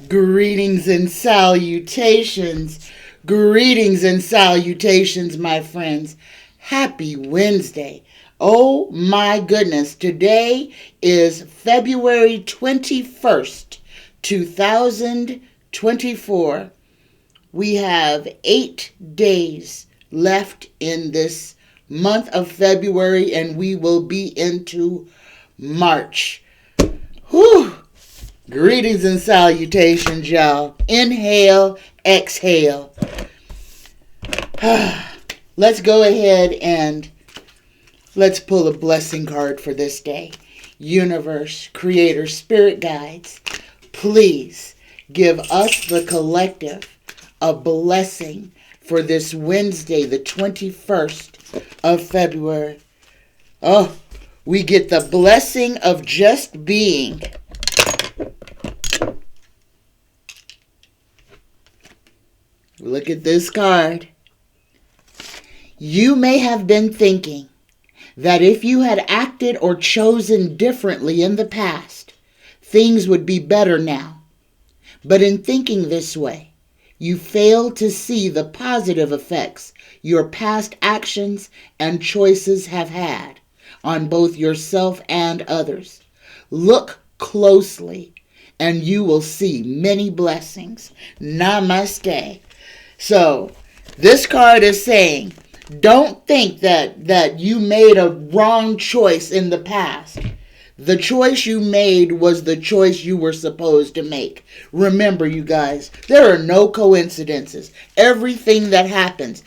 Greetings and salutations. Greetings and salutations, my friends. Happy Wednesday. Oh my goodness. Today is February 21st, 2024. We have 8 days left in this month of February, and we will be into March. Whew! Greetings and salutations, y'all. Inhale, exhale. Let's go ahead and let's pull a blessing card for this day. Universe, Creator, Spirit Guides, please give us, the collective, a blessing for this Wednesday, the 21st of February. Oh, we get the blessing of just being. Look at this card. You may have been thinking that if you had acted or chosen differently in the past, things would be better now. But in thinking this way, you fail to see the positive effects your past actions and choices have had on both yourself and others. Look closely and you will see many blessings. Namaste. So, this card is saying, don't think that you made a wrong choice in the past. The choice you made was the choice you were supposed to make. Remember, you guys, there are no coincidences. Everything that happens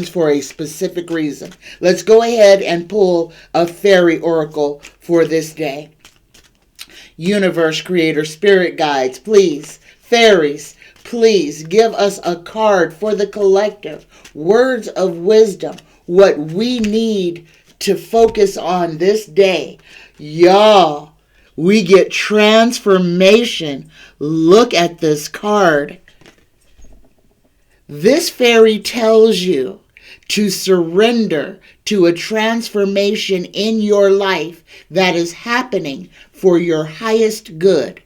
for a specific reason. Let's go ahead and pull a fairy oracle for this day. Universe, Creator, Spirit Guides, please, fairies, please give us a card for the collective. Words of wisdom, what we need to focus on this day. Y'all, we get transformation. Look at this card. This fairy tells you to surrender to a transformation in your life that is happening for your highest good.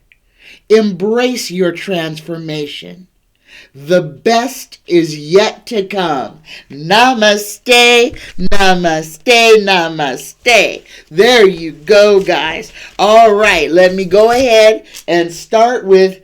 Embrace your transformation. The best is yet to come. Namaste, namaste, namaste. There you go, guys. All right, let me go ahead and start by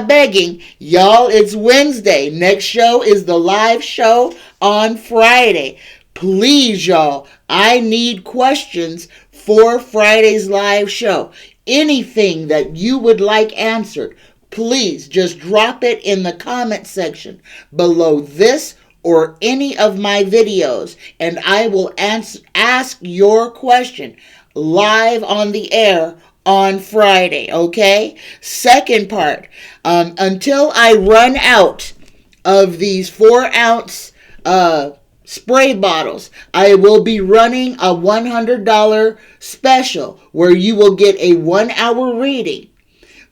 begging. Y'all, it's Wednesday. Next show is the live show on Friday. Please, y'all, I need questions for Friday's live show. Anything that you would like answered, please just drop it in the comment section below this or any of my videos, and I will ask your question live on the air on Friday, okay? Second part, until I run out of these 4-ounce spray bottles, I will be running a $100 special where you will get a 1-hour reading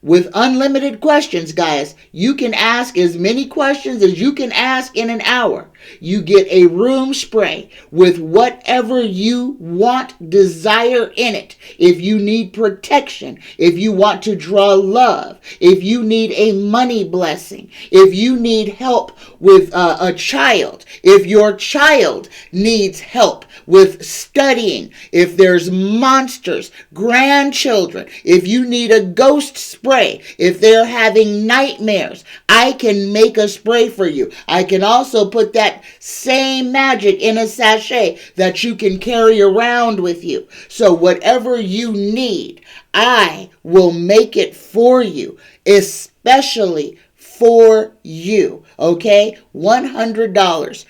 with unlimited questions, guys. You can ask as many questions as you can ask in an hour. You get a room spray with whatever you want, desire in it. If you need protection, if you want to draw love, if you need a money blessing, if you need help with a child, if your child needs help with studying, if there's monsters, grandchildren, if you need a ghost spray, if they're having nightmares, I can make a spray for you. I can also put that same magic in a sachet that you can carry around with you. So whatever you need, I will make it for you, especially for you. Okay? $100.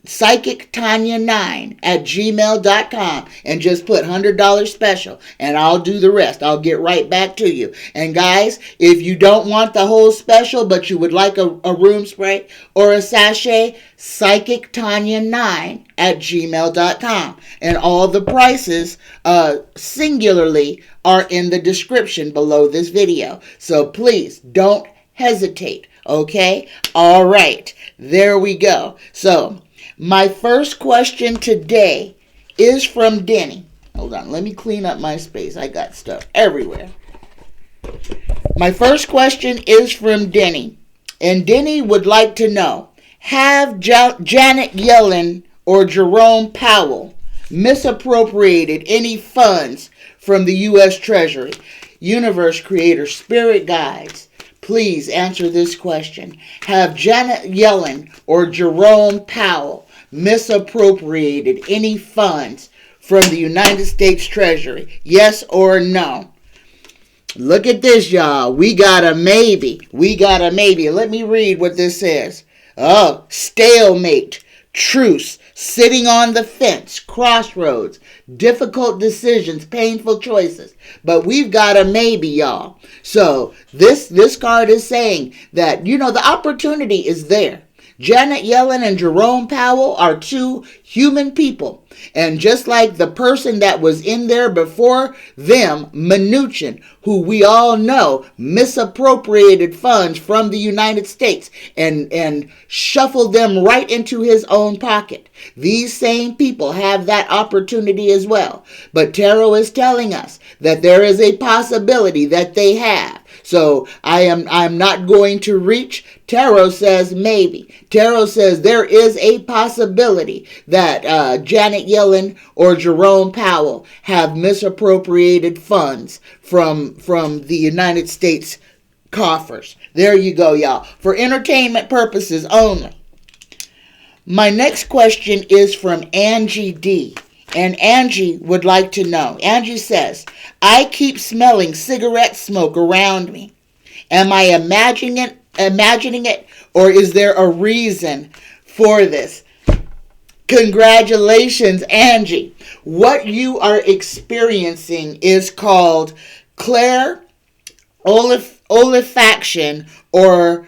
Psychic Tanya9 at gmail.com and just put $100 special and I'll do the rest. I'll get right back to you. And guys, if you don't want the whole special but you would like a room spray or a sachet, Psychic Tanya9 at gmail.com. And all the prices singularly are in the description below this video. So please don't hesitate. Okay? All right. There we go. So my first question today is from Denny. Hold on, let me clean up my space. I got stuff everywhere. My first question is from Denny. And Denny would like to know, have Janet Yellen or Jerome Powell misappropriated any funds from the U.S. Treasury? Universe Creator, Spirit Guides, please answer this question. Have Janet Yellen or Jerome Powell misappropriated any funds from the United States Treasury? Yes or no? Look at this, y'all. We got a maybe. Let me read what this says. Oh, stalemate, truce, sitting on the fence, crossroads, difficult decisions, painful choices. But we've got a maybe, y'all. So this card is saying that, the opportunity is there. Janet Yellen and Jerome Powell are two human people. And just like the person that was in there before them, Mnuchin, who we all know misappropriated funds from the United States and shuffled them right into his own pocket. These same people have that opportunity as well. But Tarot is telling us that there is a possibility that they have. So I'm not going to reach. Tarot says maybe. Tarot says there is a possibility that Janet Yellen or Jerome Powell have misappropriated funds from the United States coffers. There you go, y'all. For entertainment purposes only. My next question is from Angie D. And Angie would like to know. Angie says, I keep smelling cigarette smoke around me. Am I imagining it, or is there a reason for this? Congratulations, Angie. What you are experiencing is called olfaction or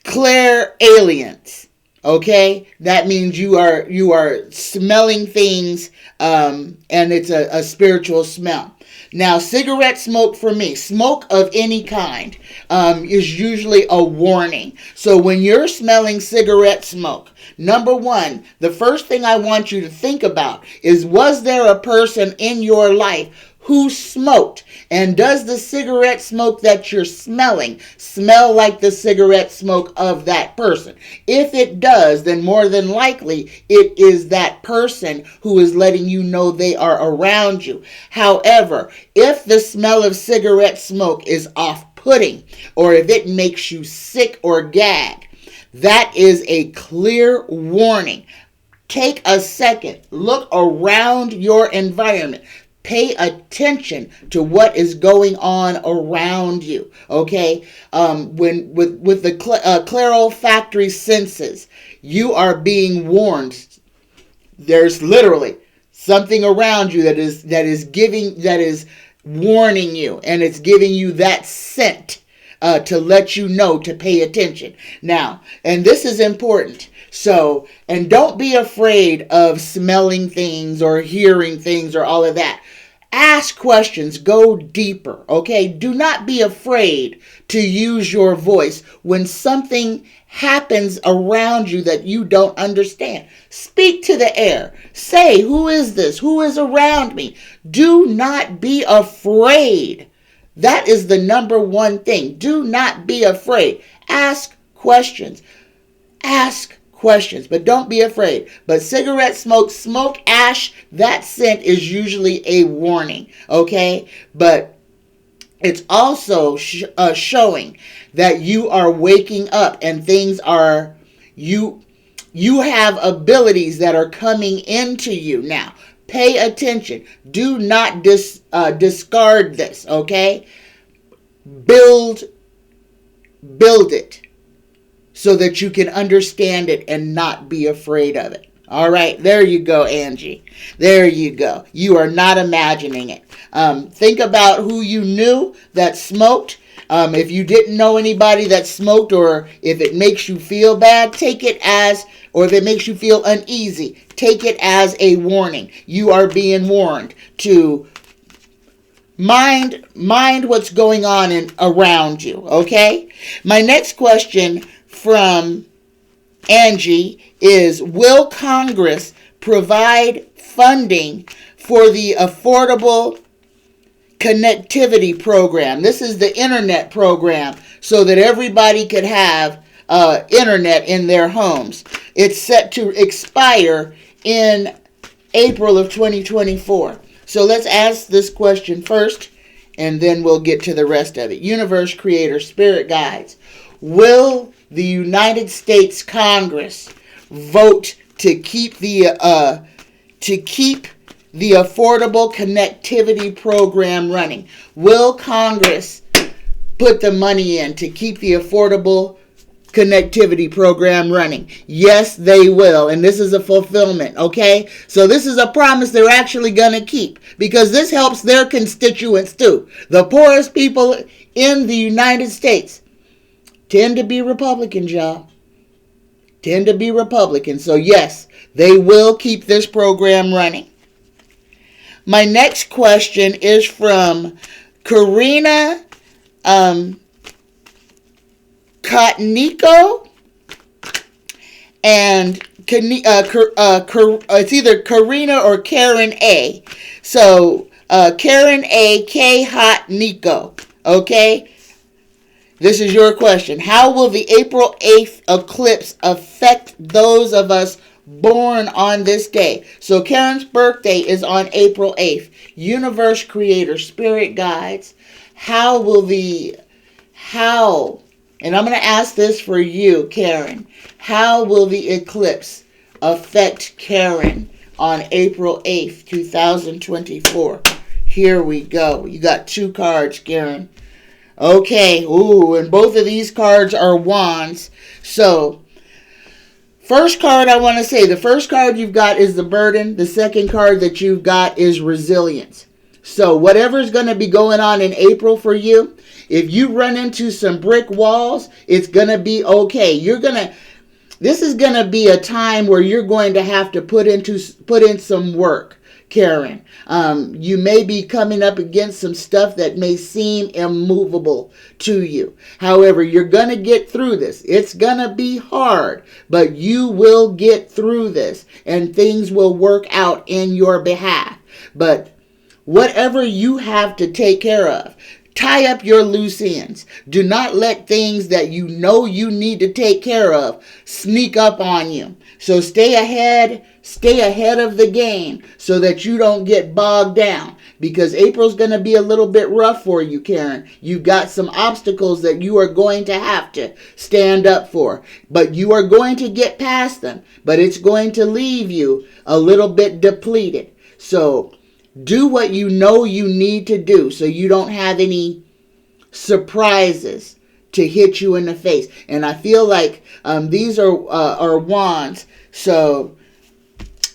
clairalience. Okay, that means you are smelling things, and it's a spiritual smell. Now, cigarette smoke for me, smoke of any kind, is usually a warning. So when you're smelling cigarette smoke, number one, the first thing I want you to think about is, was there a person in your life who smoked? And does the cigarette smoke that you're smelling smell like the cigarette smoke of that person? If it does, then more than likely it is that person who is letting you know they are around you. However, if the smell of cigarette smoke is off-putting, or if it makes you sick or gag, that is a clear warning. Take a second, look around your environment. Pay attention to what is going on around you, okay? When with the clairolfactory senses, you are being warned. There's literally something around you that is warning you, and it's giving you that scent to let you know to pay attention. Now, and this is important. So, and don't be afraid of smelling things or hearing things or all of that. Ask questions, go deeper, okay? Do not be afraid to use your voice when something happens around you that you don't understand. Speak to the air. Say, who is this? Who is around me? Do not be afraid. That is the number one thing. Do not be afraid. Ask questions. Ask questions, but don't be afraid. But cigarette smoke ash, that scent is usually a warning, okay? But it's also showing that you are waking up and things are, you have abilities that are coming into you now. Pay attention. Do not discard this, okay? Build it so that you can understand it and not be afraid of it. All right, there you go, Angie. There you go. You are not imagining it. Think about who you knew that smoked. If you didn't know anybody that smoked, or if it makes you feel bad, take it as, or if it makes you feel uneasy, take it as a warning. You are being warned to mind what's going on around you, okay? My next question from Angie is, will Congress provide funding for the Affordable connectivity program. This is the internet program so that everybody could have internet in their homes. It's set to expire in April of 2024. So let's ask this question first, and then we'll get to the rest of it. Universe, Creator, Spirit Guides. Will the United States Congress vote to keep the Affordable Connectivity Program running? Will Congress put the money in to keep the Affordable Connectivity Program running? Yes, they will. And this is a fulfillment, okay? So this is a promise they're actually going to keep, because this helps their constituents too. The poorest people in the United States tend to be Republicans, y'all. Tend to be Republicans. So yes, they will keep this program running. My next question is from Karina Kotniko, and it's either Karina or Karen A. So Karen A. K. Hotniko. Okay, this is your question. How will the April 8th eclipse affect those of us born on this day? So Karen's birthday is on April 8th. Universe, Creator, Spirit Guides. And I'm going to ask this for you, Karen. How will the eclipse affect Karen on April 8th, 2024? Here we go. You got 2 cards, Karen. Okay. Ooh, and both of these cards are wands. So, first card I want to say, the first card you've got is the burden. The second card that you've got is resilience. So, whatever's going to be going on in April for you, if you run into some brick walls, it's going to be okay. This is going to be a time where you're going to have to put in some work, Karen. You may be coming up against some stuff that may seem immovable to you. However, you're going to get through this. It's going to be hard, but you will get through this, and things will work out in your behalf. But whatever you have to take care of, tie up your loose ends. Do not let things that you know you need to take care of sneak up on you. So stay ahead of the game so that you don't get bogged down, because April's going to be a little bit rough for you, Karen. You've got some obstacles that you are going to have to stand up for, but you are going to get past them, but it's going to leave you a little bit depleted. So do what you know you need to do so you don't have any surprises to hit you in the face. And I feel like these are wands. So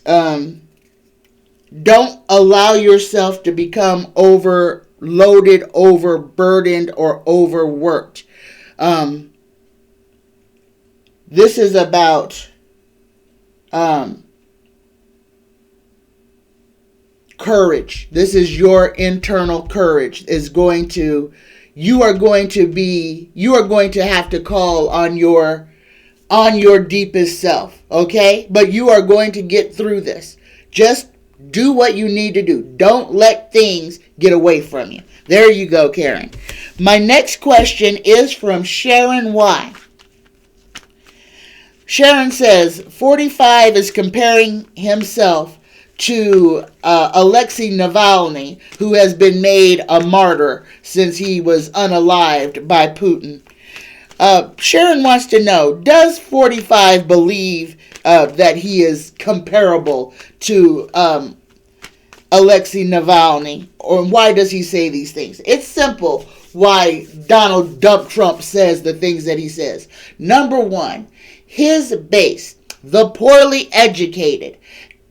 don't allow yourself to become overloaded, overburdened, or overworked. This is about courage. This is your internal courage you are going to have to call on your deepest self, okay? But you are going to get through this. Just do what you need to do. Don't let things get away from you. There you go, Karen. My next question is from Sharon Y. Sharon says, 45 is comparing himself to Alexei Navalny, who has been made a martyr since he was unalived by Putin. Sharon wants to know, does 45 believe that he is comparable to Alexei Navalny? Or why does he say these things? It's simple why Donald Dump Trump says the things that he says. Number one, his base, the poorly educated.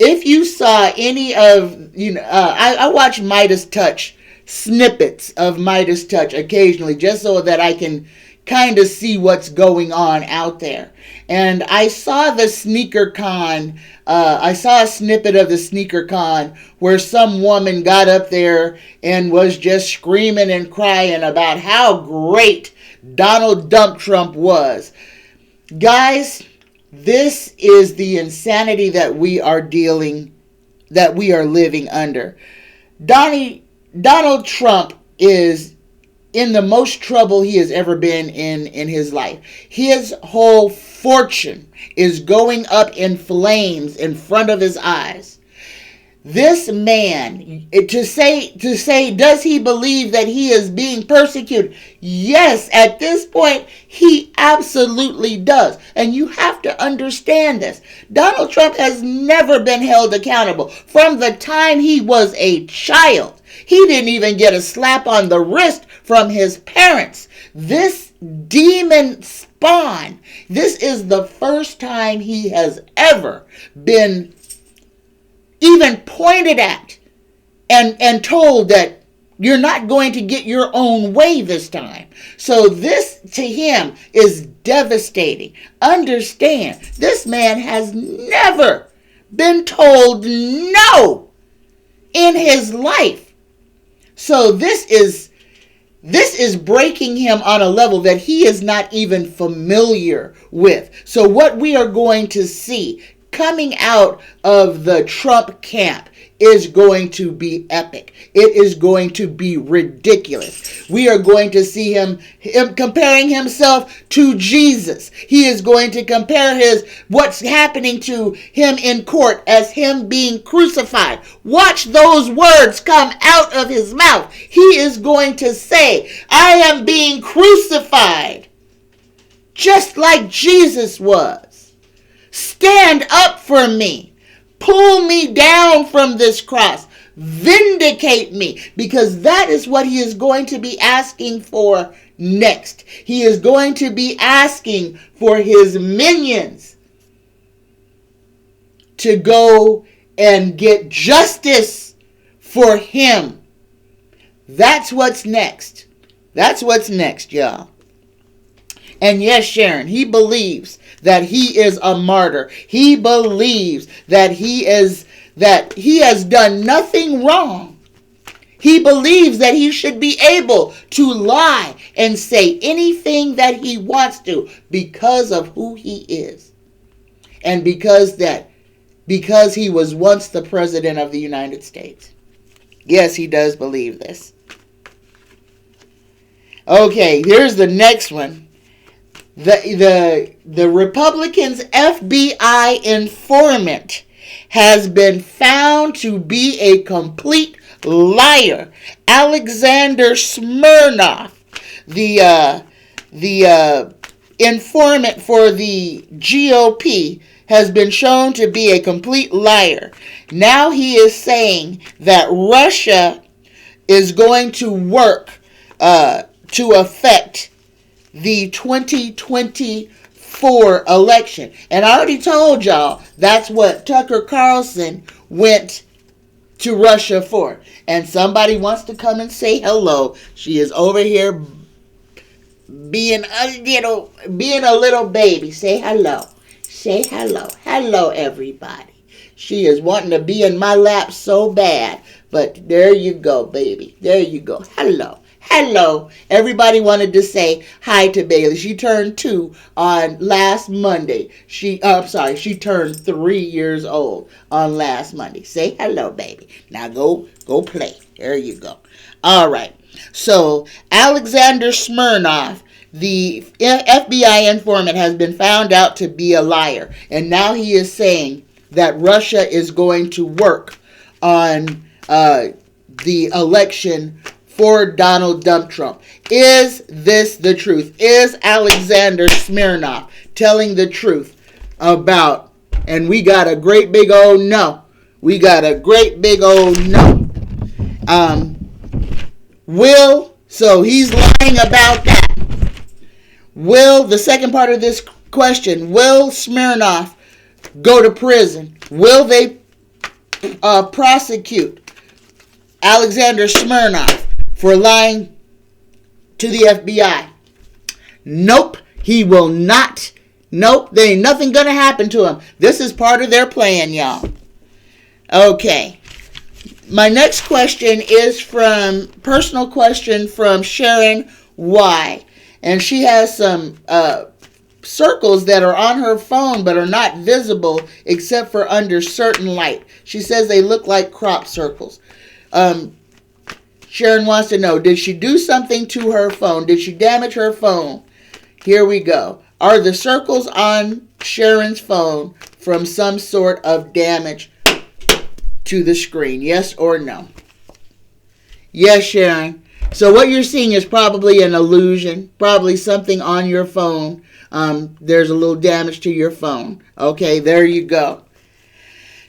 If you saw any of, I watch Midas Touch, snippets of Midas Touch occasionally, just so that I can kind of see what's going on out there. And I saw the sneaker con, I saw a snippet of the sneaker con where some woman got up there and was just screaming and crying about how great Donald Dump Trump was. Guys, this is the insanity that we are living under. Donnie Donald Trump is in the most trouble he has ever been in his life. His whole fortune is going up in flames in front of his eyes. This man, to say, does he believe that he is being persecuted? Yes, at this point, he absolutely does. And you have to understand this. Donald Trump has never been held accountable. From the time he was a child, he didn't even get a slap on the wrist from his parents. This demon spawn, this is the first time he has ever been even pointed at and told that you're not going to get your own way this time. So this to him is devastating. Understand, this man has never been told no in his life. So this is breaking him on a level that he is not even familiar with. So what we are going to see coming out of the Trump camp is going to be epic. It is going to be ridiculous. We are going to see him comparing himself to Jesus. He is going to compare what's happening to him in court as him being crucified. Watch those words come out of his mouth. He is going to say, I am being crucified just like Jesus was. Stand up for me. Pull me down from this cross. Vindicate me. Because that is what he is going to be asking for next. He is going to be asking for his minions to go and get justice for him. That's what's next. That's what's next, y'all. And yes, Sharon, he believes that he is a martyr. He believes that he has done nothing wrong. He believes that he should be able to lie and say anything that he wants to because of who he is. And because he was once the president of the United States. Yes, he does believe this. Okay, here's the next one. The Republicans' FBI informant has been found to be a complete liar. Alexander Smirnov, the informant for the GOP, has been shown to be a complete liar. Now he is saying that Russia is going to work to affect the 2024 election. And I already told y'all that's what Tucker Carlson went to Russia for. And somebody wants to come and say hello. She is over here being a little baby. Say hello. Say hello. Hello, everybody. She is wanting to be in my lap so bad. But there you go, baby. There you go. Hello. Hello. Everybody wanted to say hi to Bailey. She turned 2 on last Monday. She turned 3 years old on last Monday. Say hello, baby. Now go play. There you go. All right. So Alexander Smirnov, the FBI informant, has been found out to be a liar. And now he is saying that Russia is going to work on the election for Donald Trump. Is this the truth? Is Alexander Smirnov telling the truth about, and we got a great big old no. We got a great big old no. So he's lying about that. The second part of this question, will Smirnov go to prison? Will they prosecute Alexander Smirnov for lying to the FBI? Nope, he will not. Nope, there ain't nothing gonna happen to him. This is part of their plan, y'all. Okay. My next question is personal question from Sharon Y. And she has some circles that are on her phone but are not visible except for under certain light. She says they look like crop circles. Sharon wants to know, did she do something to her phone? Did she damage her phone? Here we go. Are the circles on Sharon's phone from some sort of damage to the screen? Yes or no? Yes, Sharon. So what you're seeing is probably an illusion, probably something on your phone. There's a little damage to your phone. Okay, there you go.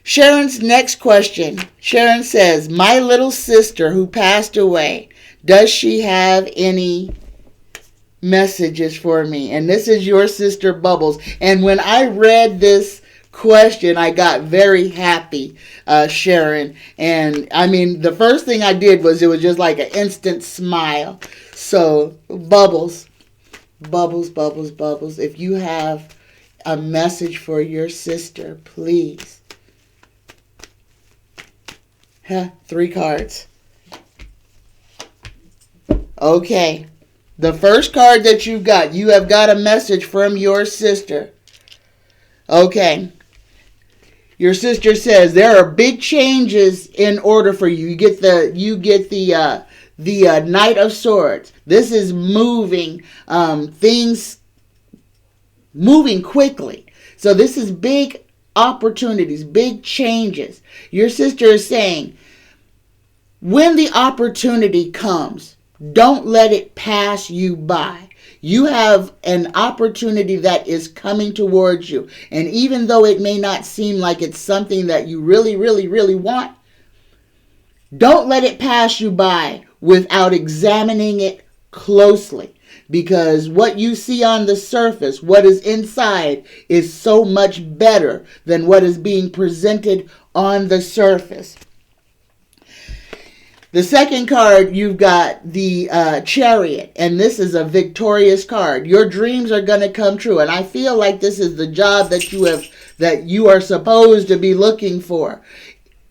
Sharon's next question. Sharon says, my little sister who passed away, does she have any messages for me? And this is your sister Bubbles. And when I read this question, I got very happy, Sharon. And I mean, the first thing I did was, it was just like an instant smile. So Bubbles, if you have a message for your sister, please. 3 cards. Okay. The first card that you have got a message from your sister. Okay. Your sister says there are big changes in order for you. You get the Knight of Swords. This is moving, things moving quickly. So this is big opportunities, big changes. Your sister is saying, when the opportunity comes, don't let it pass you by. You have an opportunity that is coming towards you. And even though it may not seem like it's something that you really, really, really want, don't let it pass you by without examining it closely. Because what you see on the surface, what is inside, is so much better than what is being presented on the surface. The second card, you've got the Chariot, and this is a victorious card. Your dreams are going to come true, and I feel like this is the job that you are supposed to be looking for.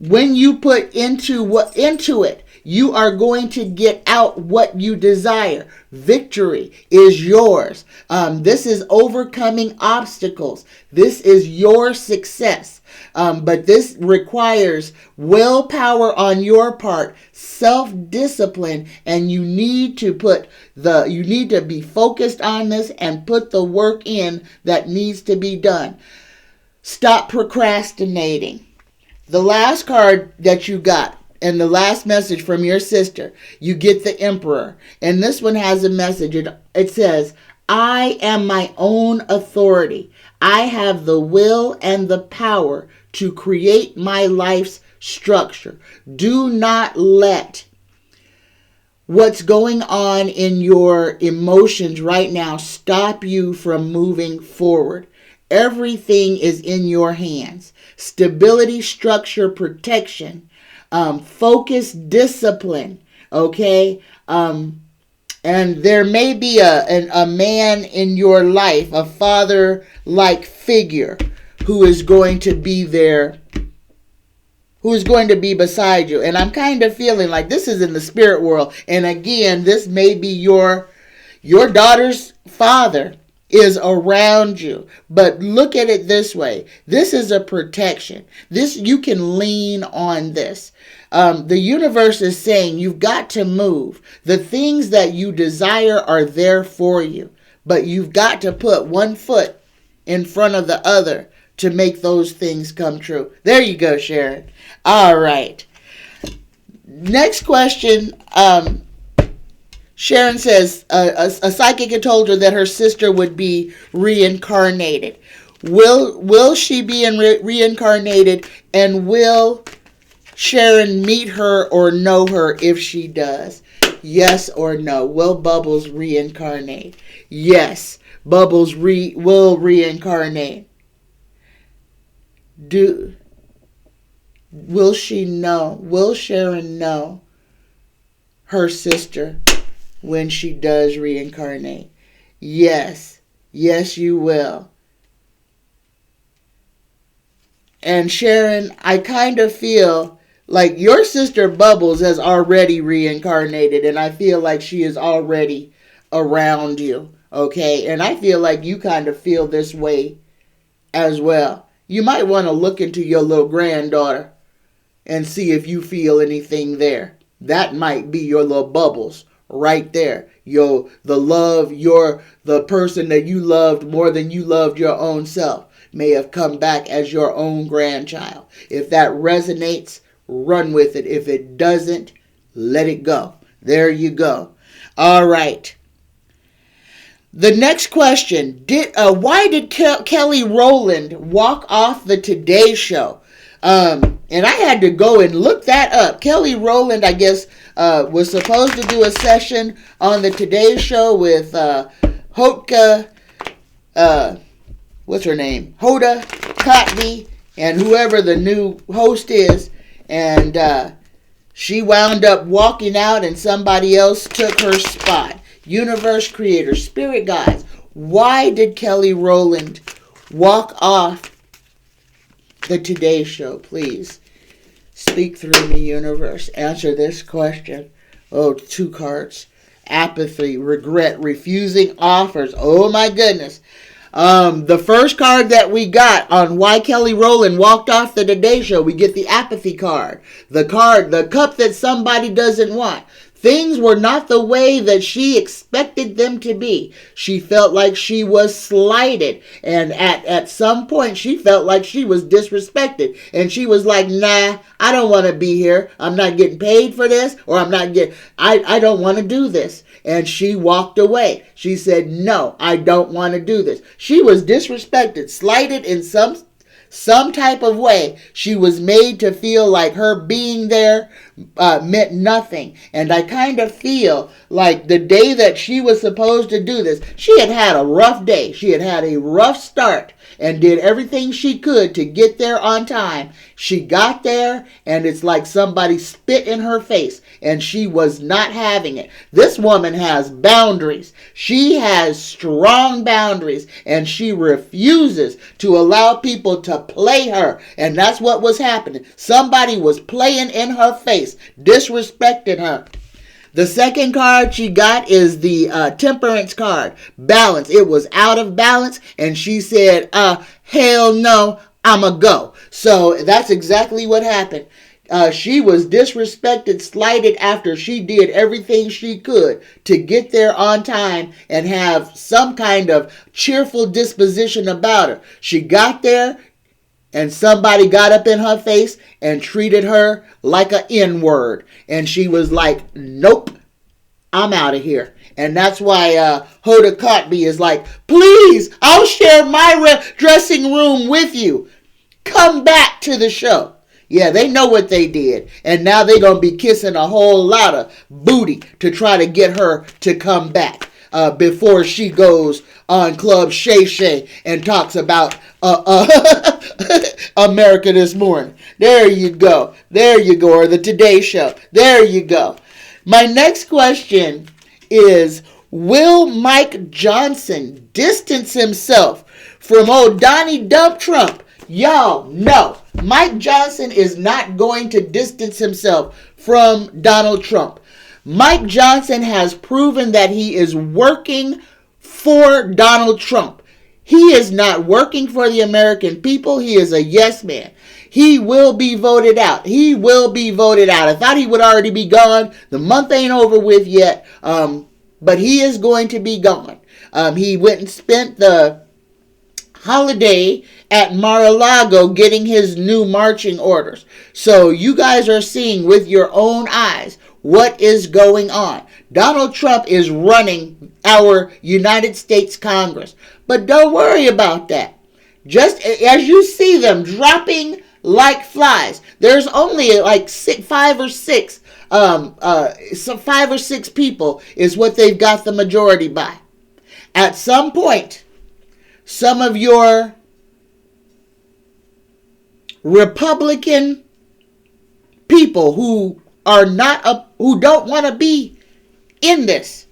When you put into it, you are going to get out what you desire. Victory is yours. This is overcoming obstacles. This is your success. But this requires willpower on your part, self-discipline, and you need to be focused on this and put the work in that needs to be done. Stop procrastinating. The last card that you got, and the last message from your sister, you get the Emperor. And this one has a message. It says, I am my own authority. I have the will and the power to create my life's structure. Do not let what's going on in your emotions right now stop you from moving forward. Everything is in your hands. Stability, structure, protection. Focus, discipline, okay? And there may be a man in your life, a father-like figure, who is going to be there, who is going to be beside you. And I'm kind of feeling like this is in the spirit world. And again, this may be your daughter's father is around you. But look at it this way. This is a protection. This, you can lean on this. The universe is saying you've got to move. The things that you desire are there for you. But you've got to put one foot in front of the other to make those things come true. There you go, Sharon. All right. Next question. Sharon says a psychic had told her that her sister would be reincarnated. Will she be reincarnated, and will Sharon meet her or know her if she does? Yes or no? Will Bubbles reincarnate? Yes, Bubbles will reincarnate. Will she know? Will Sharon know her sister when she does reincarnate? Yes. Yes, you will. And Sharon, I kind of feel like your sister Bubbles has already reincarnated, and I feel like she is already around you, okay? And I feel like you kind of feel this way as well. You might want to look into your little granddaughter and see if you feel anything there. That might be your little bubbles right there. The person that you loved more than you loved your own self may have come back as your own grandchild. If that resonates, run with it. If it doesn't, let it go. There you go. All right. The next question, why did Kelly Rowland walk off the Today Show? And I had to go and look that up. Kelly Rowland, I guess, was supposed to do a session on the Today Show with Hoda, what's her name? Hoda Kotb and whoever the new host is. And she wound up walking out and somebody else took her spot. Universe creator, spirit guides. Why did Kelly Rowland walk off the Today Show? Please speak through me, universe. Answer this question. Oh, 2 cards. Apathy, regret, refusing offers. Oh my goodness. The first card that we got on why Kelly Rowland walked off the Today Show, we get the apathy card. The cup that somebody doesn't want. Things were not the way that she expected them to be. She felt like she was slighted. And at some point, she felt like she was disrespected. And she was like, nah, I don't want to be here. I'm not getting paid for this. Or I don't want to do this. And she walked away. She said, no, I don't want to do this. She was disrespected, slighted in some type of way. She was made to feel like her being there meant nothing. And I kind of feel like the day that she was supposed to do this, she had a rough day. She had a rough start and did everything she could to get there on time. She got there and it's like somebody spit in her face and she was not having it. This woman has boundaries. She has strong boundaries and she refuses to allow people to play her. And that's what was happening. Somebody was playing in her face, disrespecting her. The second card she got is the temperance card, balance. It was out of balance, and she said, hell no, I'ma go. So that's exactly what happened. She was disrespected, slighted after she did everything she could to get there on time and have some kind of cheerful disposition about her. She got there, and somebody got up in her face and treated her like an N-word. And she was like, nope, I'm out of here. And that's why Hoda Kotb is like, please, I'll share my dressing room with you. Come back to the show. Yeah, they know what they did. And now they're going to be kissing a whole lot of booty to try to get her to come back before she goes on Club Shay Shay and talks about America This Morning. There you go. There you go. Or the Today Show. There you go. My next question is, will Mike Johnson distance himself from old Donnie Dump Trump? Y'all, no. Mike Johnson is not going to distance himself from Donald Trump. Mike Johnson has proven that he is working for Donald Trump. He is not working for the American people. He is a yes man. He will be voted out. He will be voted out. I thought he would already be gone. The month ain't over with yet. But he is going to be gone. He went and spent the holiday at Mar-a-Lago getting his new marching orders. So you guys are seeing with your own eyes what is going on. Donald Trump is running our United States Congress. But don't worry about that. Just as you see them dropping like flies, there's only like 5 or 6 people is what they've got the majority by. At some point, some of your Republican people who don't want to be in this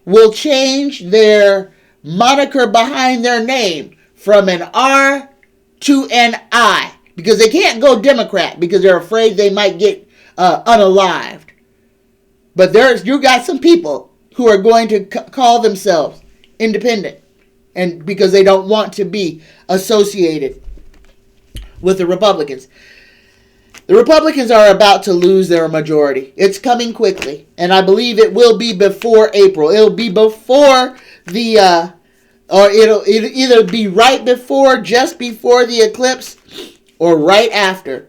will change their moniker behind their name from an R to an I, because they can't go Democrat because they're afraid they might get unalived. But you got some people who are going to call themselves independent, and because they don't want to be associated with the Republicans. The Republicans are about to lose their majority. It's coming quickly, and I believe it will be before April. It'll be before the, or it'll either be right before, just before the eclipse, or right after.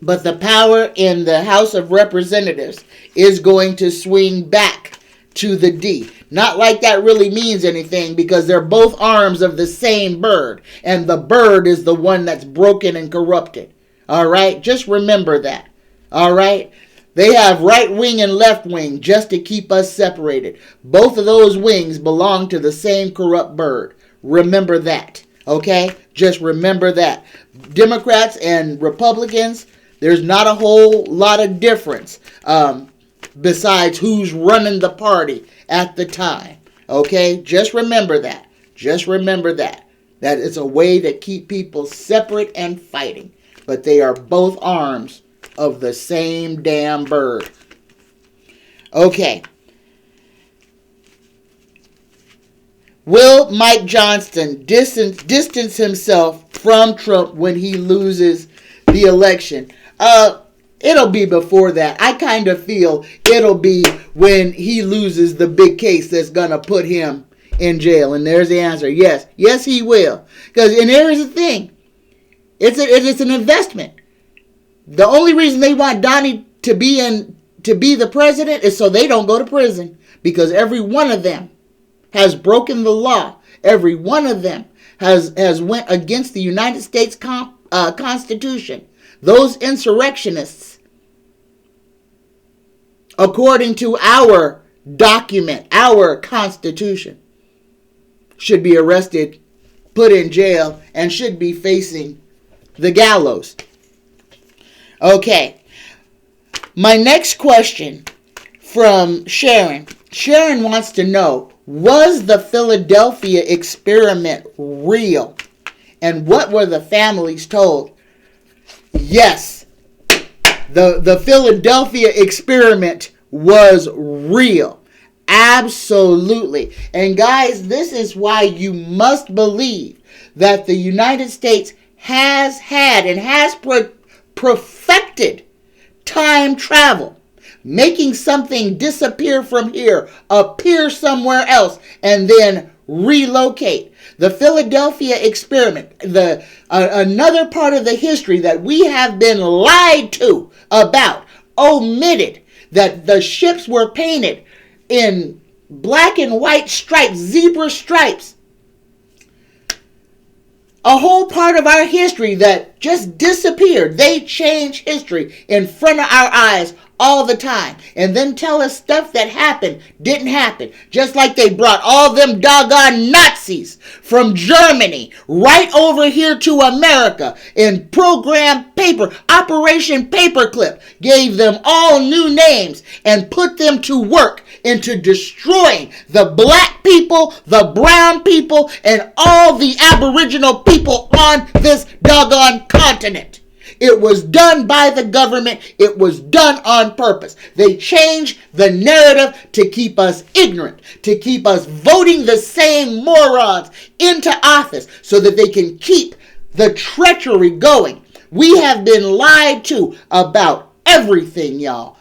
But the power in the House of Representatives is going to swing back to the D. Not like that really means anything, because they're both arms of the same bird, and the bird is the one that's broken and corrupted. All right? Just remember that. All right? They have right wing and left wing just to keep us separated. Both of those wings belong to the same corrupt bird. Remember that. Okay? Just remember that. Democrats and Republicans, there's not a whole lot of difference besides who's running the party at the time. Okay? Just remember that. Just remember that. That it's a way to keep people separate and fighting. But they are both arms of the same damn bird. Okay. Will Mike Johnson distance himself from Trump when he loses the election? It'll be before that. I kind of feel it'll be when he loses the big case that's going to put him in jail. And there's the answer. Yes. Yes, he will. And there's the thing. It's an investment. The only reason they want Donnie to be the president is so they don't go to prison, because every one of them has broken the law. Every one of them has went against the United States Constitution. Those insurrectionists, according to our document, our Constitution, should be arrested, put in jail, and should be facing the gallows. Okay. My next question from Sharon. Sharon wants to know, was the Philadelphia experiment real? And what were the families told? Yes. The Philadelphia experiment was real. Absolutely. And guys, this is why you must believe that the United States has had and has perfected time travel, making something disappear from here, appear somewhere else, and then relocate. The Philadelphia experiment, another part of the history that we have been lied to about, omitted, that the ships were painted in black and white stripes, zebra stripes. A whole part of our history that just disappeared. They change history in front of our eyes all the time. And then tell us stuff that happened didn't happen. Just like they brought all them doggone Nazis from Germany right over here to America in program paper, Operation Paperclip. Gave them all new names and put them to work into destroying the black people, the brown people, and all the aboriginal people on this doggone continent. It was done by the government. It was done on purpose. They changed the narrative to keep us ignorant, to keep us voting the same morons into office so that they can keep the treachery going. We have been lied to about everything, y'all.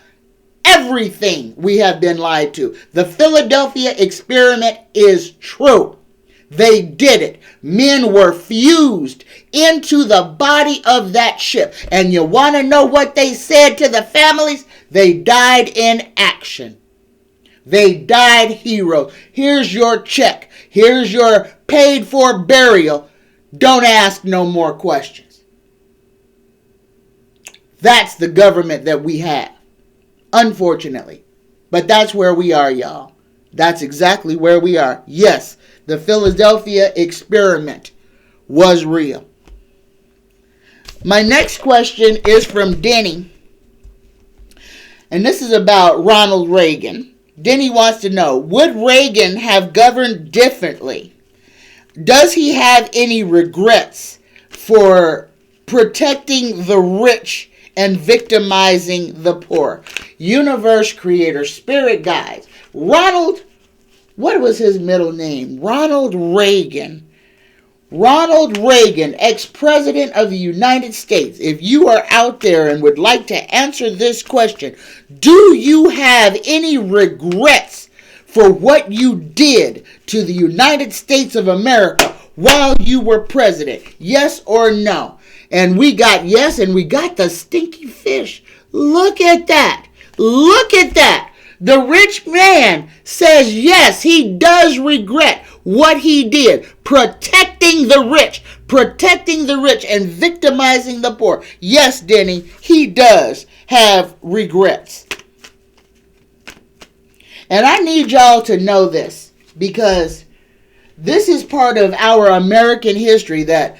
Everything we have been lied to. The Philadelphia experiment is true. They did it. Men were fused into the body of that ship. And you want to know what they said to the families? They died in action. They died heroes. Here's your check. Here's your paid for burial. Don't ask no more questions. That's the government that we have. Unfortunately. But that's where we are, y'all. That's exactly where we are. Yes, the Philadelphia experiment was real. My next question is from Denny. And this is about Ronald Reagan. Denny wants to know, would Reagan have governed differently? Does he have any regrets for protecting the rich and victimizing the poor? Universe creator, spirit guides. Ronald, what was his middle name? Ronald Reagan Ronald Reagan, ex-president of the United States, if you are out there and would like to answer this question, do you have any regrets for what you did to the United States of America while you were president? Yes or no? And we got yes, and we got the stinky fish. Look at that. Look at that. The rich man says yes, he does regret what he did, protecting the rich and victimizing the poor. Yes, Denny, he does have regrets. And I need y'all to know this, because this is part of our American history that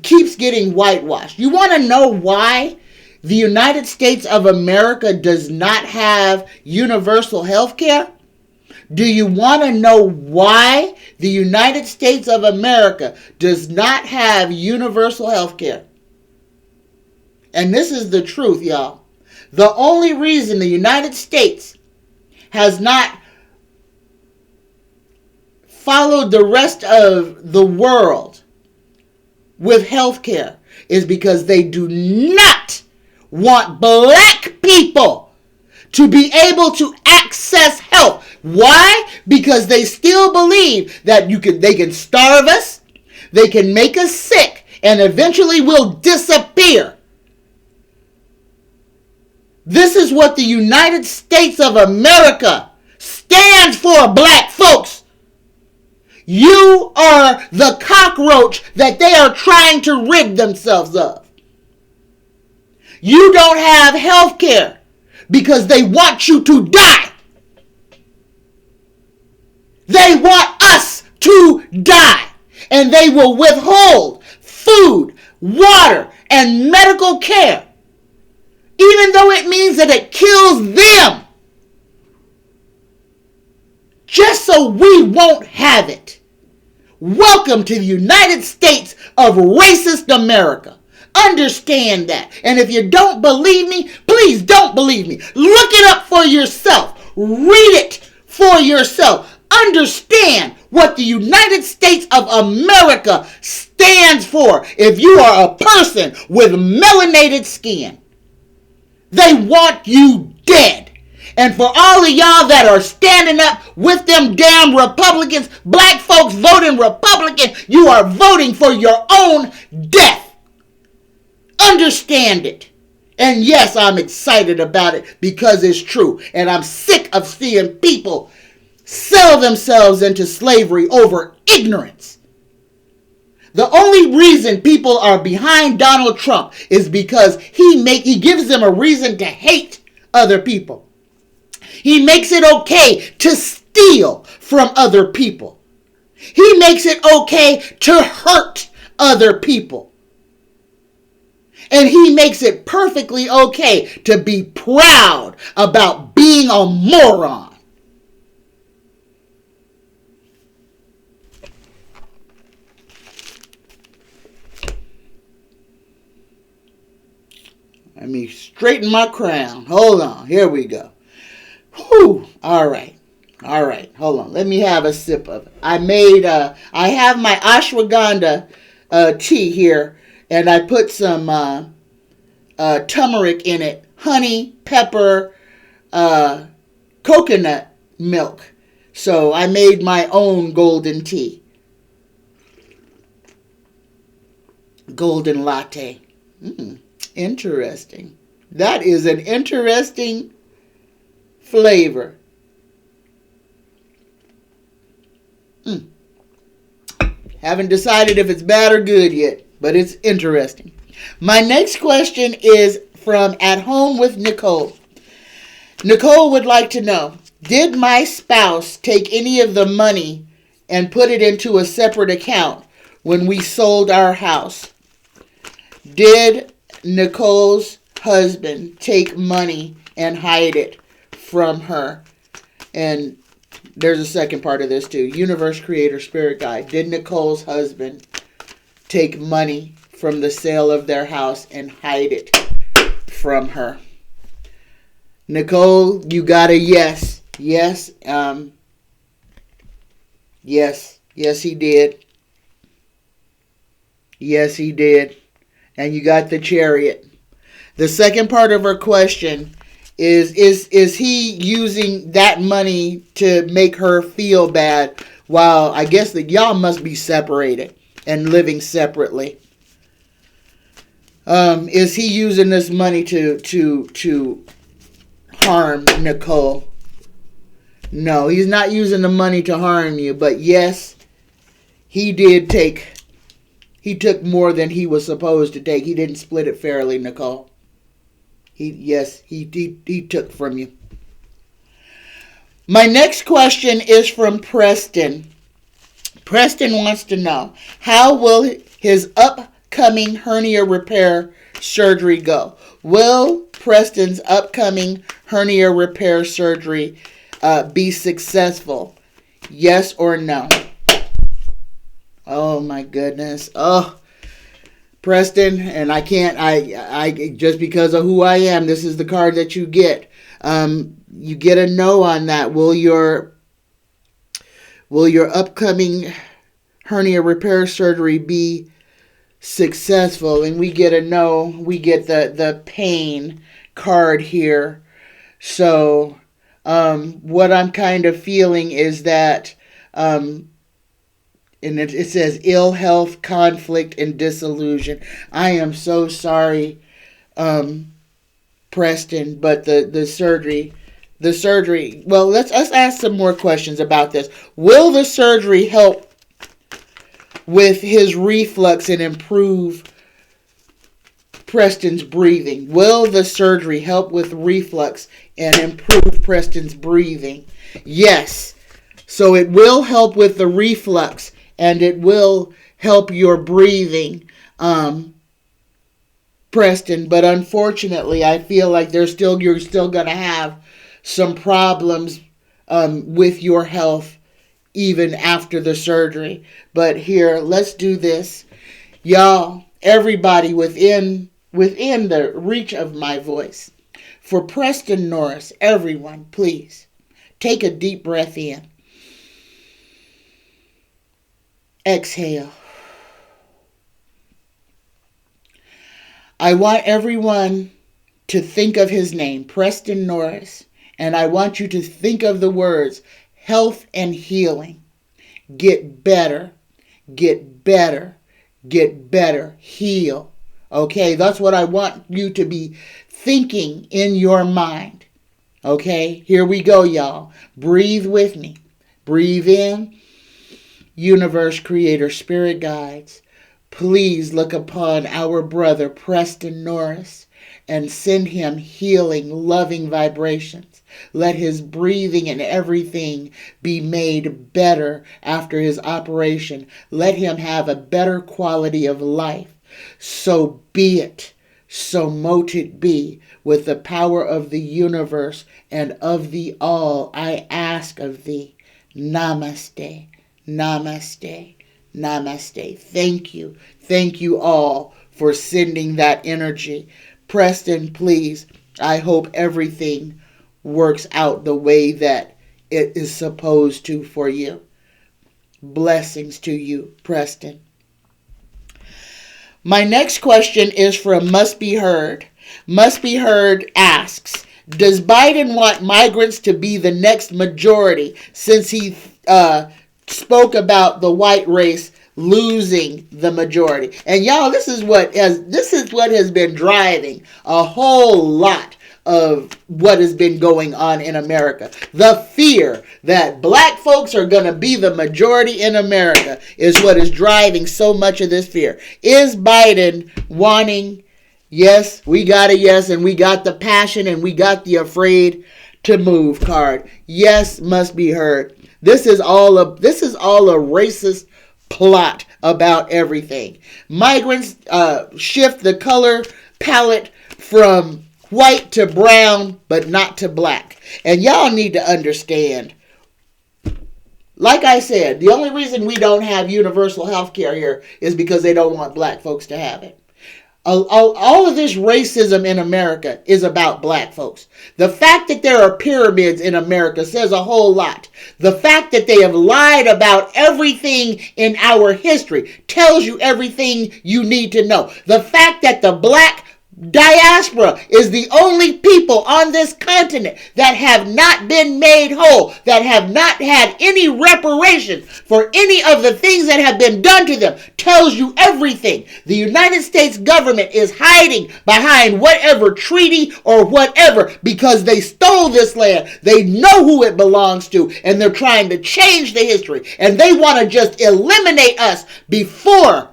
keeps getting whitewashed. You want to know why the United States of America does not have universal health care? Do you want to know why the United States of America does not have universal health care? And this is the truth, y'all. The only reason the United States has not followed the rest of the world with health care is because they do not want black people to be able to access health. Why? Because they still believe that they can starve us, they can make us sick, and eventually we'll disappear. This is what the United States of America stands for, black folks. You are the cockroach that they are trying to rid themselves of. You don't have health care because they want you to die. They want us to die. And they will withhold food, water, and medical care, even though it means that it kills them, just so we won't have it. Welcome to the United States of racist America. Understand that. And if you don't believe me, please don't believe me. Look it up for yourself. Read it for yourself. Understand what the United States of America stands for. If you are a person with melanated skin, they want you dead. And for all of y'all that are standing up with them damn Republicans, black folks voting Republican, you are voting for your own death. Understand it. And yes, I'm excited about it because it's true. And I'm sick of seeing people sell themselves into slavery over ignorance. The only reason people are behind Donald Trump is because he gives them a reason to hate other people. He makes it okay to steal from other people. He makes it okay to hurt other people. And he makes it perfectly okay to be proud about being a moron. Let me straighten my crown. Hold on. Here we go. Whew. All right. Hold on. Let me have a sip of it. I have my ashwagandha tea here, and I put some turmeric in it, honey, pepper, coconut milk. So I made my own golden tea. Golden latte. Interesting. That is an interesting flavor. Haven't decided if it's bad or good yet, but it's interesting. My next question is from At Home with Nicole. Nicole would like to know, did my spouse take any of the money and put it into a separate account when we sold our house? Did Nicole's husband take money and hide it from her? And there's a second part of this too. Universe, Creator, Spirit Guide. Did Nicole's husband take money from the sale of their house and hide it from her? Nicole, you got a yes. Yes. Yes, he did. Yes, he did. And you got the chariot. The second part of her question is he using that money to make her feel bad while I guess that y'all must be separated and living separately? Is he using this money to harm Nicole? No, he's not using the money to harm you, but yes, he took more than he was supposed to take. He didn't split it fairly, Nicole. He took from you. My next question is from Preston. Preston wants to know, how will his upcoming hernia repair surgery go? Will Preston's upcoming hernia repair surgery be successful? Yes or no? Oh my goodness. Oh, Preston, and I just because of who I am, this is the card that you get. You get a no on that. Will your upcoming hernia repair surgery be successful? And we get a no. We get the pain card here. So, what I'm kind of feeling is that, and it says ill health, conflict, and disillusion. I am so sorry, Preston, but the surgery. Well, let's ask some more questions about this. Will the surgery help with his reflux and improve Preston's breathing? Will the surgery help with reflux and improve Preston's breathing? Yes. So it will help with the reflux and it will help your breathing, Preston. But unfortunately, I feel like you're still going to have some problems with your health even after the surgery. But here, let's do this. Y'all, everybody within the reach of my voice. For Preston Norris, everyone, please take a deep breath in. Exhale. I want everyone to think of his name, Preston Norris, and I want you to think of the words health and healing. Get better, get better, get better, heal. Okay, that's what I want you to be thinking in your mind. Okay, here we go, y'all. Breathe with me. Breathe in. Universe, Creator, Spirit Guides, please look upon our brother Preston Norris and send him healing, loving vibrations. Let his breathing and everything be made better after his operation. Let him have a better quality of life. So be it. So mote it be. With the power of the universe and of the all, I ask of thee. Namaste. Namaste. Namaste. Thank you. Thank you all for sending that energy. Preston, please, I hope everything works out the way that it is supposed to for you. Blessings to you, Preston. My next question is from Must Be Heard. Must Be Heard asks, does Biden want migrants to be the next majority since he spoke about the white race losing the majority? And y'all, this is what has been driving a whole lot of what has been going on in America. The fear that black folks are going to be the majority in America is what is driving so much of this fear. Is Biden wanting? Yes, we got a yes, and we got the passion, and we got the afraid to move card. Yes, Must Be Heard. This is all a racist plot about everything. Migrants shift the color palette from white to brown, but not to black. And y'all need to understand, like I said, the only reason we don't have universal health care here is because they don't want black folks to have it. All of this racism in America is about black folks. The fact that there are pyramids in America says a whole lot. The fact that they have lied about everything in our history tells you everything you need to know. The fact that the black diaspora is the only people on this continent that have not been made whole, that have not had any reparations for any of the things that have been done to them, tells you everything. The United States government is hiding behind whatever treaty or whatever because they stole this land. They know who it belongs to, and they're trying to change the history, and they want to just eliminate us before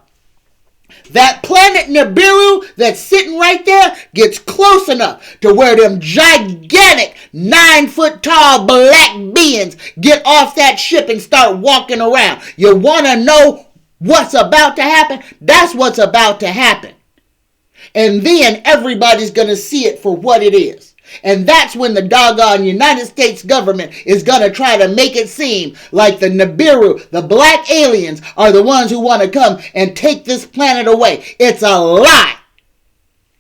that planet Nibiru that's sitting right there gets close enough to where them gigantic 9-foot tall black beings get off that ship and start walking around. You want to know what's about to happen? That's what's about to happen. And then everybody's going to see it for what it is. And that's when the doggone United States government is going to try to make it seem like the Nibiru, the black aliens, are the ones who want to come and take this planet away. It's a lie.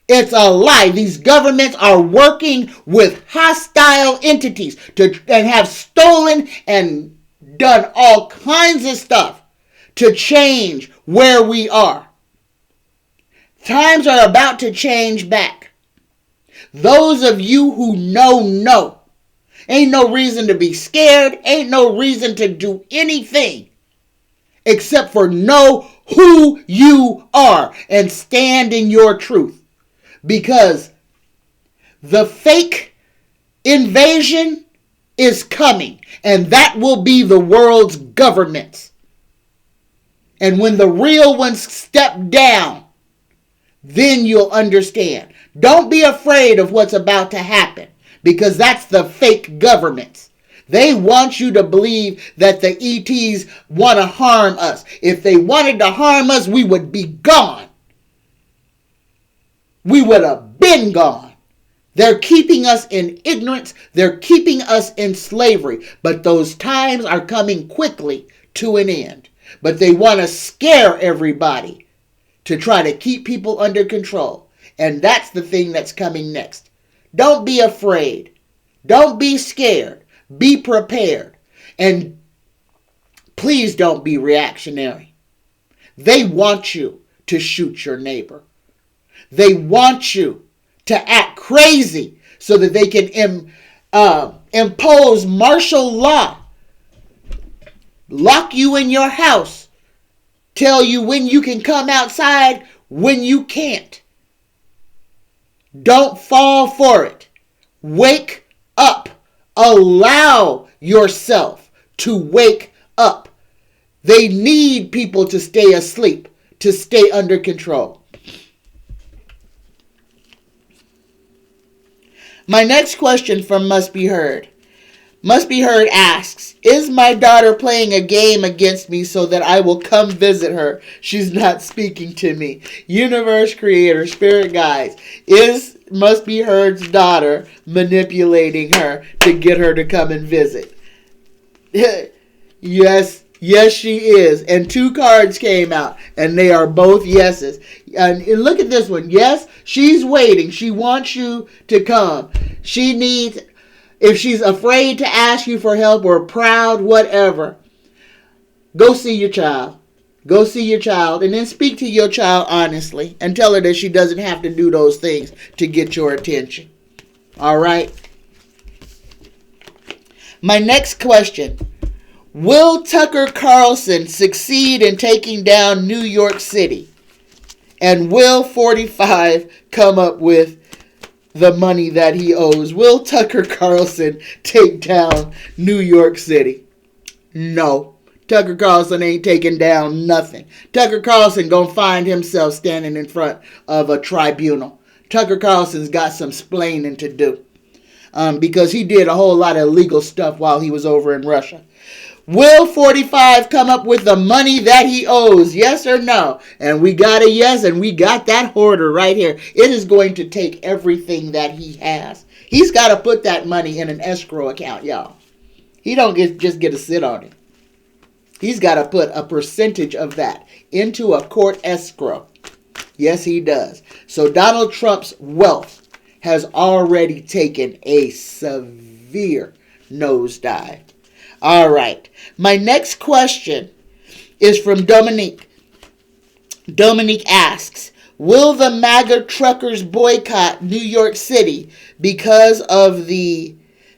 It's a lie. These governments are working with hostile entities and have stolen and done all kinds of stuff to change where we are. Times are about to change back. Those of you who know. Ain't no reason to be scared. Ain't no reason to do anything except for know who you are and stand in your truth. Because the fake invasion is coming, and that will be the world's governments. And when the real ones step down, then you'll understand. Don't be afraid of what's about to happen, because that's the fake governments. They want you to believe that the ETs want to harm us. If they wanted to harm us, we would be gone. We would have been gone. They're keeping us in ignorance. They're keeping us in slavery. But those times are coming quickly to an end. But they want to scare everybody to try to keep people under control. And that's the thing that's coming next. Don't be afraid. Don't be scared. Be prepared. And please don't be reactionary. They want you to shoot your neighbor. They want you to act crazy so that they can impose martial law. Lock you in your house. Tell you when you can come outside, when you can't. Don't fall for it. Wake up. Allow yourself to wake up. They need people to stay asleep, to stay under control. My next question from Must Be Heard. Must Be Heard asks, is my daughter playing a game against me so that I will come visit her? She's not speaking to me. Universe, creator, spirit guides, is Must Be Heard's daughter manipulating her to get her to come and visit? Yes, she is. And 2 cards came out, and they are both yeses. And look at this one. Yes, she's waiting. She wants you to come. She needs... If she's afraid to ask you for help or proud, whatever, go see your child. Go see your child and then speak to your child honestly and tell her that she doesn't have to do those things to get your attention. All right? My next question. Will Tucker Carlson succeed in taking down New York City? And will 45 come up with the money that he owes? Will Tucker Carlson take down New York City? No. Tucker Carlson ain't taking down nothing. Tucker Carlson gonna find himself standing in front of a tribunal. Tucker Carlson's got some splaining to do. Because he did a whole lot of illegal stuff while he was over in Russia. Will 45 come up with the money that he owes? Yes or no? And we got a yes, and we got that hoarder right here. It is going to take everything that he has. He's got to put that money in an escrow account, y'all. He don't just get to sit on it. He's got to put a percentage of that into a court escrow. Yes, he does. So Donald Trump's wealth has already taken a severe nosedive. All right. My next question is from Dominique. Dominique asks, will the MAGA truckers boycott New York City because of the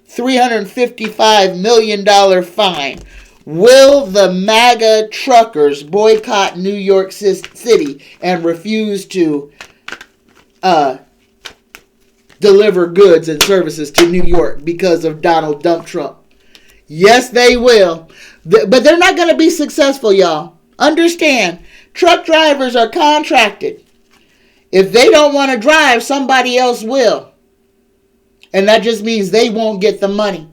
$355 million fine? Will the MAGA truckers boycott New York City and refuse to deliver goods and services to New York because of Donald Dump Trump? Yes, they will. But they're not going to be successful, y'all. Understand, truck drivers are contracted. If they don't want to drive, somebody else will. And that just means they won't get the money.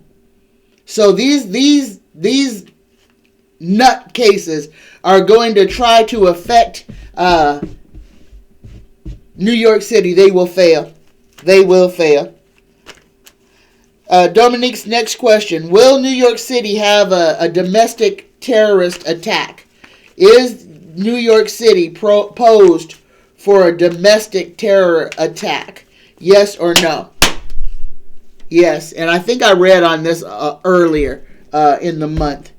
So these nutcases are going to try to affect New York City. They will fail. They will fail. Dominique's next question. Will New York City have a domestic terrorist attack? Is New York City posed for a domestic terror attack? Yes or no? Yes, and I think I read on this earlier in the month.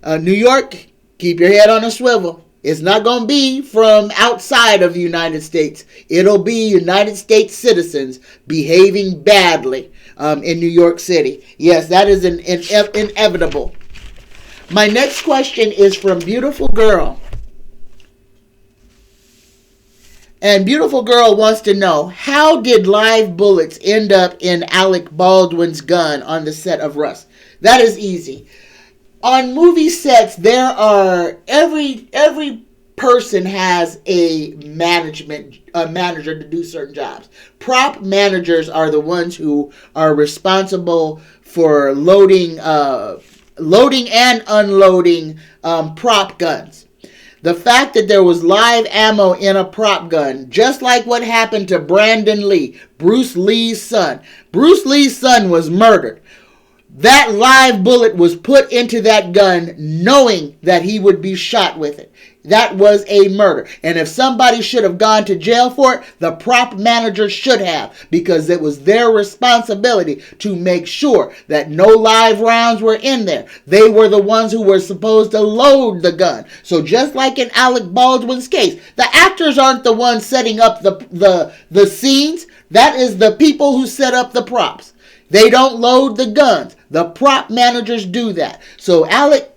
New York, keep your head on a swivel. It's not going to be from outside of the United States. It'll be United States citizens behaving badly in New York City. Yes, that is inevitable. My next question is from Beautiful Girl. And Beautiful Girl wants to know, how did live bullets end up in Alec Baldwin's gun on the set of Rust? That is easy. On movie sets, there are every person has a manager to do certain jobs. Prop managers are the ones who are responsible for loading and unloading prop guns. The fact that there was live ammo in a prop gun, just like what happened to Brandon Lee, Bruce Lee's son. Bruce Lee's son was murdered. That live bullet was put into that gun knowing that he would be shot with it. That was a murder. And if somebody should have gone to jail for it, the prop manager should have, because it was their responsibility to make sure that no live rounds were in there. They were the ones who were supposed to load the gun. So just like in Alec Baldwin's case, the actors aren't the ones setting up the scenes. That is the people who set up the props. They don't load the guns. The prop managers do that. So Alec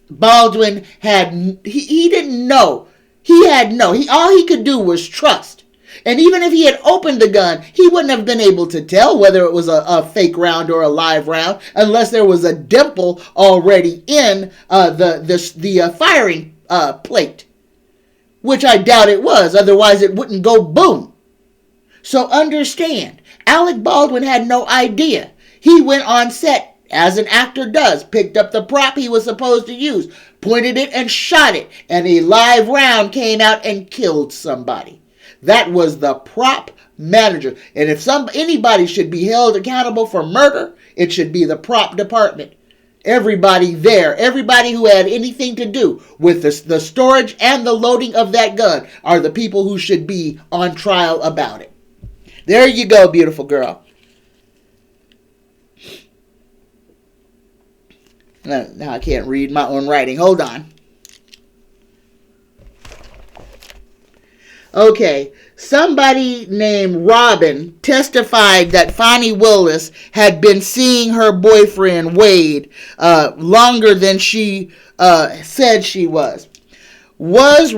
Baldwin he didn't know. All he could do was trust. And even if he had opened the gun, he wouldn't have been able to tell whether it was a fake round or a live round unless there was a dimple already in the firing plate, which I doubt it was. Otherwise, it wouldn't go boom. So understand, Alec Baldwin had no idea. He went on set, as an actor does, picked up the prop he was supposed to use, pointed it and shot it, and a live round came out and killed somebody. That was the prop manager. And if anybody should be held accountable for murder, it should be the prop department. Everybody there, everybody who had anything to do with the storage and the loading of that gun are the people who should be on trial about it. There you go, beautiful girl. Now I can't read my own writing. Hold on. Okay. Somebody named Robin testified that Fani Willis had been seeing her boyfriend Wade longer than she said she was. Was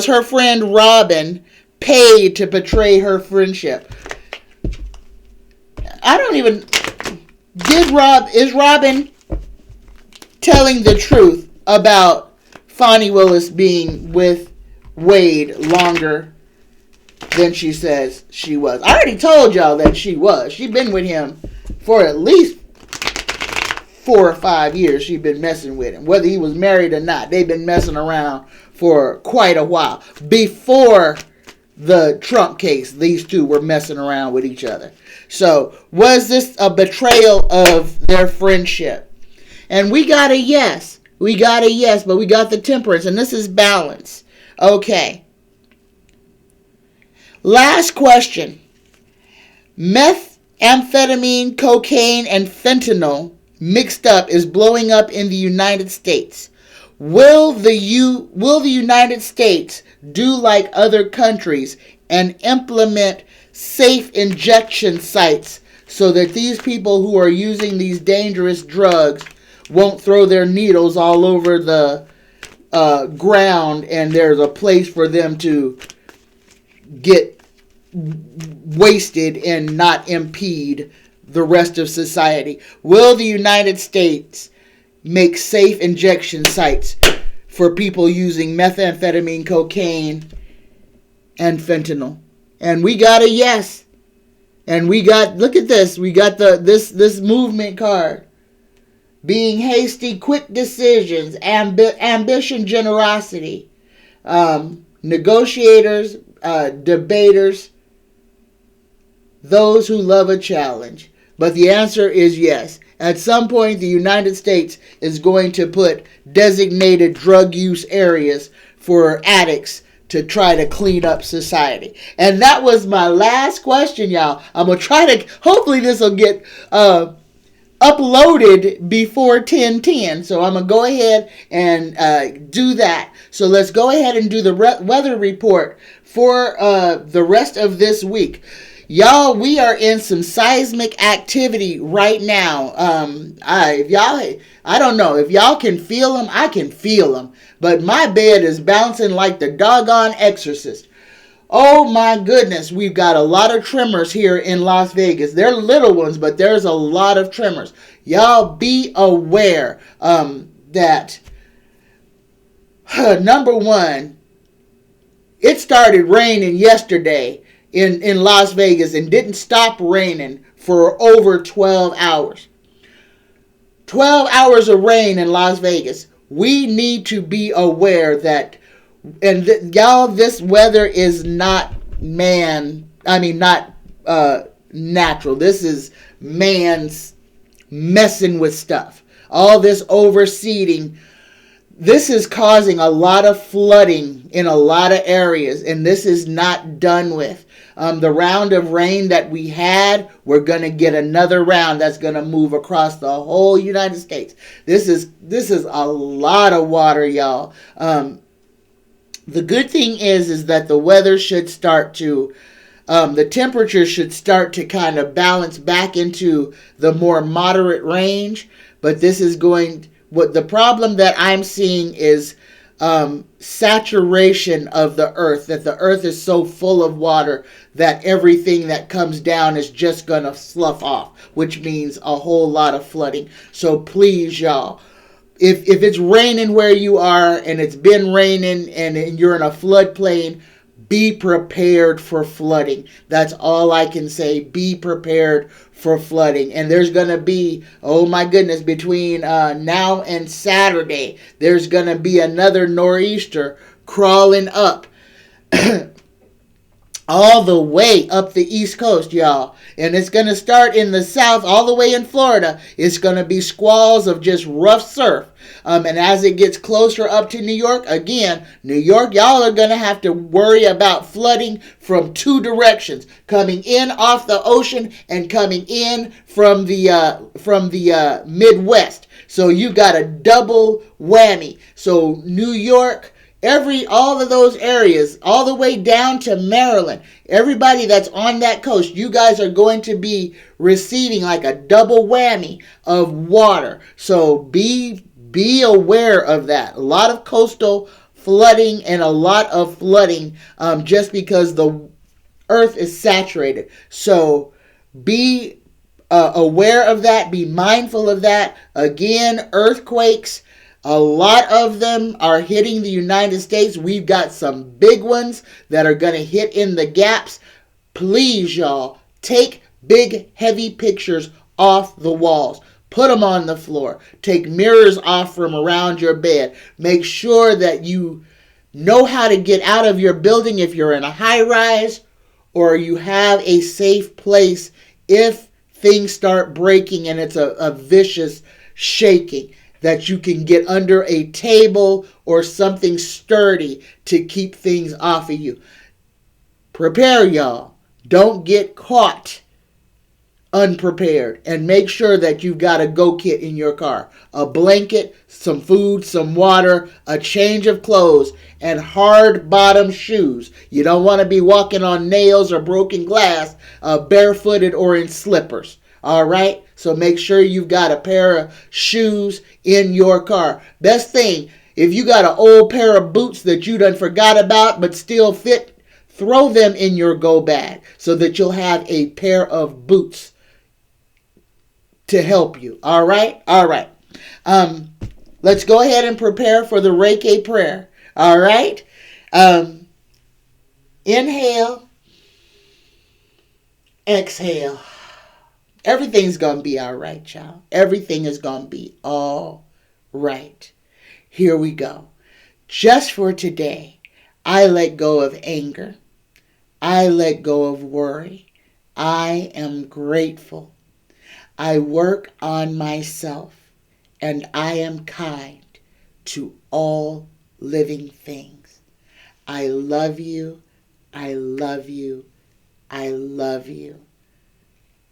her friend Robin paid to betray her friendship? I don't even... Is Robin telling the truth about Fani Willis being with Wade longer than she says she was? I already told y'all that she was. She'd been with him for at least 4 or 5 years. She'd been messing with him. Whether he was married or not, they've been messing around for quite a while. Before the Trump case, these two were messing around with each other. So, was this a betrayal of their friendship? And we got a yes. We got a yes, but we got the temperance, and this is balance. Okay. Last question. Methamphetamine, cocaine, and fentanyl mixed up is blowing up in the United States. Will the United States do like other countries and implement safe injection sites so that these people who are using these dangerous drugs won't throw their needles all over the ground, and there's a place for them to get wasted and not impede the rest of society? Will the United States make safe injection sites for people using methamphetamine, cocaine, and fentanyl? And we got a yes. And we got, look at this, we got this movement card. Being hasty, quick decisions, ambition, generosity, negotiators, debaters, those who love a challenge. But the answer is yes. At some point, the United States is going to put designated drug use areas for addicts to try to clean up society. And that was my last question, y'all. I'm going to try to, hopefully this will get uploaded before 10:10. So I'm going to go ahead and do that. So let's go ahead and do the weather report for the rest of this week. Y'all, we are in some seismic activity right now. I don't know if y'all can feel them. I can feel them. But my bed is bouncing like the doggone exorcist. Oh my goodness, we've got a lot of tremors here in Las Vegas. They're little ones, but there's a lot of tremors. Y'all be aware that, number one, it started raining yesterday in Las Vegas and didn't stop raining for over 12 hours. 12 hours of rain in Las Vegas. We need to be aware that, and y'all, this weather is not natural. This is man's messing with stuff. All this overseeding. This is causing a lot of flooding in a lot of areas, and this is not done with. The round of rain that we had, we're going to get another round that's going to move across the whole United States. This is a lot of water, y'all. The good thing is that the weather should start to, the temperature should start to kind of balance back into the more moderate range, but this is what the problem that I'm seeing is saturation of the earth, that the earth is so full of water that everything that comes down is just going to slough off, which means a whole lot of flooding. So please, y'all, if it's raining where you are and it's been raining and you're in a floodplain, be prepared for flooding. That's all I can say. Be prepared for flooding. And there's going to be, oh my goodness, between now and Saturday, there's going to be another nor'easter crawling up all the way up the East Coast, y'all. And it's going to start in the south, all the way in Florida. It's going to be squalls of just rough surf. And as it gets closer up to New York, again, New York, y'all are going to have to worry about flooding from two directions. Coming in off the ocean and coming in from the Midwest. So you got a double whammy. So New York, all of those areas, all the way down to Maryland, everybody that's on that coast, you guys are going to be receiving like a double whammy of water. So be aware of that. A lot of coastal flooding and a lot of flooding just because the earth is saturated. So be aware of that. Be mindful of that. Again, earthquakes. A lot of them are hitting the United States. We've got some big ones that are going to hit in the gaps. Please, y'all, take big, heavy pictures off the walls. Put them on the floor. Take mirrors off from around your bed. Make sure that you know how to get out of your building if you're in a high rise, or you have a safe place if things start breaking and it's a vicious shaking. that you can get under a table or something sturdy to keep things off of you. Prepare, y'all. Don't get caught unprepared, and make sure that you've got a go kit in your car. A blanket, some food, some water, a change of clothes, and hard bottom shoes. You don't want to be walking on nails or broken glass, barefooted or in slippers. All right? So make sure you've got a pair of shoes in your car. Best thing, if you got an old pair of boots that you done forgot about but still fit, throw them in your go bag so that you'll have a pair of boots to help you. All right? All right. Let's go ahead and prepare for the Reiki prayer. All right? Inhale. Exhale. Everything's going to be all right, child. Everything is going to be all right. Here we go. Just for today, I let go of anger. I let go of worry. I am grateful. I work on myself, and I am kind to all living things. I love you. I love you. I love you.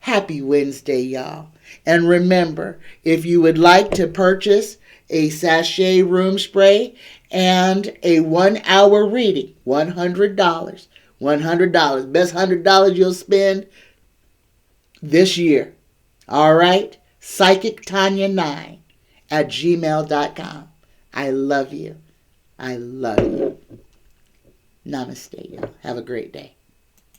Happy Wednesday, y'all. And remember, if you would like to purchase a sachet room spray and a 1-hour reading, $100. $100. Best $100 you'll spend this year. All right? Psychic Tanya9 at gmail.com. I love you. I love you. Namaste, y'all. Have a great day.